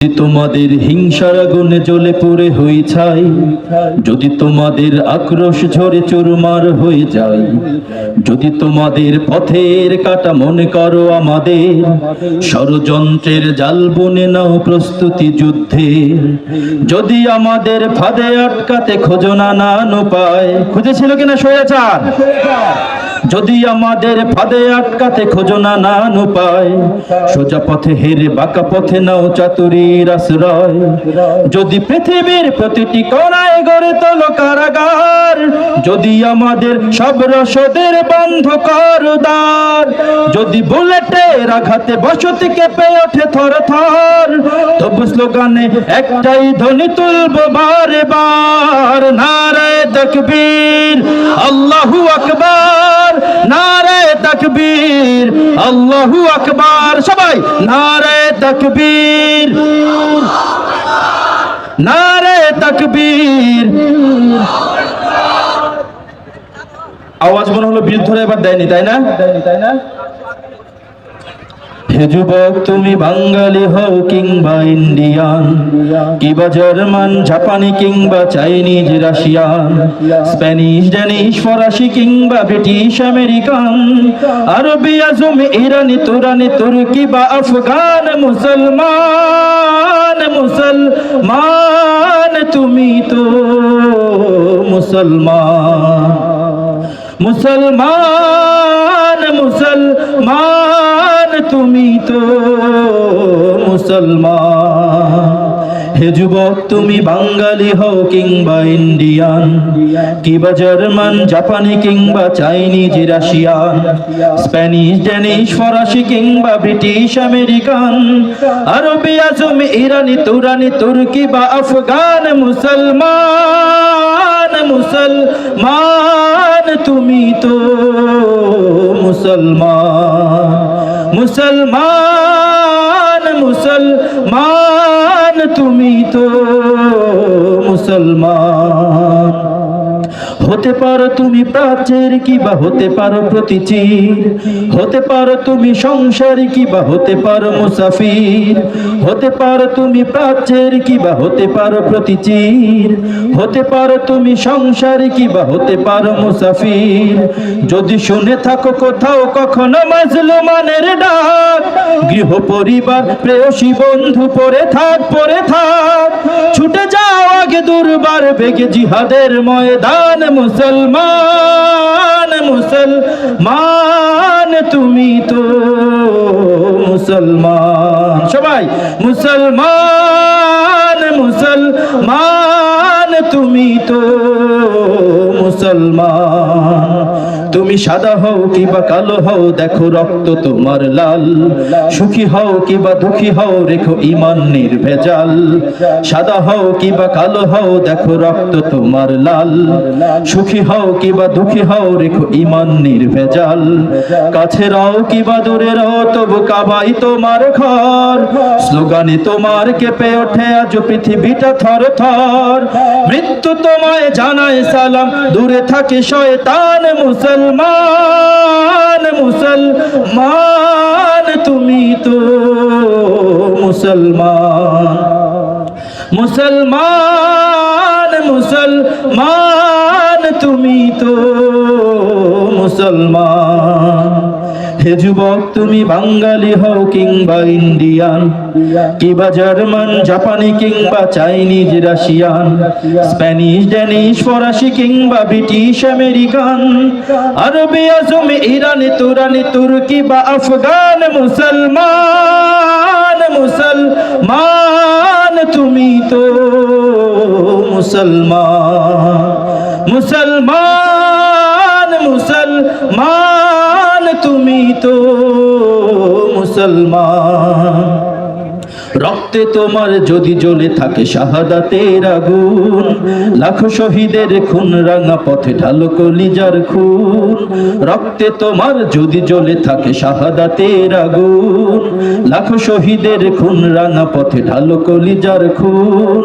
তোমাদের হিংসার আগুনে জ্বলে পুড়ে হয়ে ছাই, যদি তোমাদের আক্রোশ ঝরে চুরমার হয়ে যায়, যদি তোমাদের পথের কাটা মনে করো আমাদের, ষড়যন্ত্রের জাল বুনে নাও প্রস্তুতি যুদ্ধে। যদি আমাদের ফাঁদে আটকাতে খোঁজো নানান উপায়, খুঁজেছিল কিনা স্বৈরাচার? যদি আমাদের ফাঁদে আটকাতে খোঁজো নানান উপায়, সোজা পথে হেরে বাঁকা পথে নাও চাতুরীর আশ্রয়। যদি পৃথিবীর প্রতিটি কোণায় গড়ে তোলো কারাগার, যদি আমাদের সব রসদের বন্ধ করো দ্বার, যদি বুলেটের আঘাতে বসতি কেঁপে ওঠে থর থর, তবু স্লোগানে একটাই ধ্বনি তুলবো বারে বার, নারায়ে তাকবীর আল্লাহু আকবার, নারায়ে তাকবীর আল্লাহু আকবার। সবাই নারায়ে তাকবীর, নারায়ে তাকবীর। আওয়াজ মনে হলো বৃদ্ধরা এবার দেয়নি, তাই না? হে যুবক, তুমি বাঙালি হও কিংবা ইন্ডিয়ান, কিংবা জার্মান জাপানি কিংবা চাইনিজ রাশিয়ান, স্প্যানিশ ড্যানিশ ফরাসি কিংবা ব্রিটিশ আমেরিকান, আরবি আজমি ইরানি তুরানি তুর্কি বা আফগান, মুসলমান মুসলমান তুমি তো মুসলমান, মুসলমান মুসলমান তুমি তো মুসলমান। হে যুবক, তুমি বাঙালি হও কিংবা ইন্ডিয়ান, কিংবা জার্মান জাপানি কিংবা চাইনিজ রাশিয়ান, স্প্যানিশ ড্যানিশ ফরাসি কিংবা ব্রিটিশ আমেরিকান, আরবি আজমি ইরানি তুরানি তুর্কি বা আফগান, মুসলমান মুসলমান তুমি তো মুসলমান, মুসলমান মুসলমান তুমি তো মুসলমান। হতে পারো তুমি প্রাচ্যের কিবা হতে পারো প্রতিচির, হতে পারো তুমি সংসারী কিবা হতে পারো মুসাফির, হতে পারো তুমি প্রাচ্যের কিবা হতে পারো প্রতিচির, হতে পারো তুমি সংসারী কিবা হতে পারো মুসাফির। যদি শুনে থাকো কোথাও কখনো মাজলুমানের ডাক, গৃহ পরিবার প্রেয়সী বন্ধু পড়ে থাক ছুটে যাও আগে দুর্বার বেগে জিহাদের ময়দান, মুসলমান মুসলমান তুমি তো মুসলমান। সবাই মুসলমান মুসলমান তুমি তো মুসলমান। তুমি সাদা হও কিবা কালো হও দেখো রক্ত তোমার লাল, সুখী হও কিবা দুঃখী হও রেখো ঈমান নির্ভেজাল, সাদা হও কিবা কালো হও দেখো রক্ত তোমার লাল, সুখী হও কিবা দুঃখী হও রেখো ঈমান নির্ভেজাল। কাছে রও কিবা দূরে রও তবু কাবাই তোমার ঘর, স্লোগানে তোমার কেঁপে ওঠে আজ পৃথিবীটা থর থর। মৃত্যু তোমায় জানায় সালাম, দূরে থাকে শয়তান, মুসলমান মুসলমান তুমি তো মুসলমান, মুসলমান মুসলমান তুমি তো মুসলমান। হে যুবক, তুমি বাঙালি হও কিংবা ইন্ডিয়ান, কিংবা জার্মান জাপানি কিংবা চাইনিজ রাশিয়ান, স্প্যানিশ ড্যানিশ ফরাসি কিংবা ব্রিটিশ আমেরিকান, আরবি আজমি ইরানি তুরানি তুর্কি বা আফগান, মুসলমান মুসলমান তুমি তো মুসলমান, মুসলমান মুসলমান তুমি তো মুসলমান। রক্তে তোমার যদি জ্বলে থাকে শাহাদাতের আগুন, লাখো শহীদের খুন রাঙা পথে ঢালো কলিজার খুন। রক্তে তোমার যদি জ্বলে থাকে শাহাদাতের আগুন, লাখো শহীদের খুন রাঙা পথে ঢালো কলিজার খুন।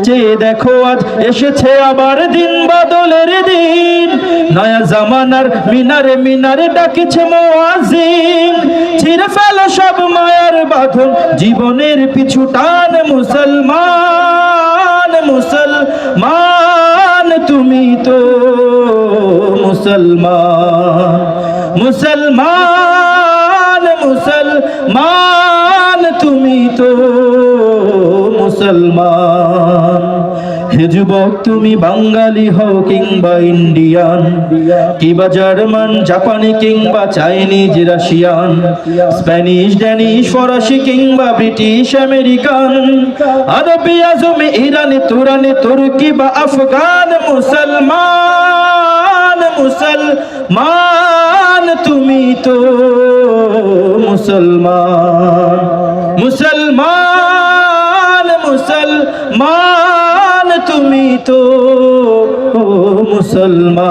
চেয়ে দেখো আজ এসেছে আবার দিন বদলের দিন, নয়া জামানার মিনারে মিনারে ডাকিছে মুয়াজ্জিন। ছিঁড়ে ফেলো সব মায়ার বাঁধন, জীবনের পিছু টান মুসলমান মুসলমান তুমি তো মুসলমান মুসলমান মুসলমান তুমি তো মুসলমান হে যুবক তুমি বাঙালি হও কিংবা ইন্ডিয়ান কিংবা জার্মান জাপানি কিংবা চাইনিজ রাশিয়ান স্প্যানিশ ড্যানিশ ফরাসি কিংবা ব্রিটিশ আমেরিকান আরবি আজমি ইরানি তুরানি তুর্কি বা আফগান মুসলমান মুসলমান তুমি তো মুসলমান মুসলমান মুসলমান তুমি তো মুসলমান।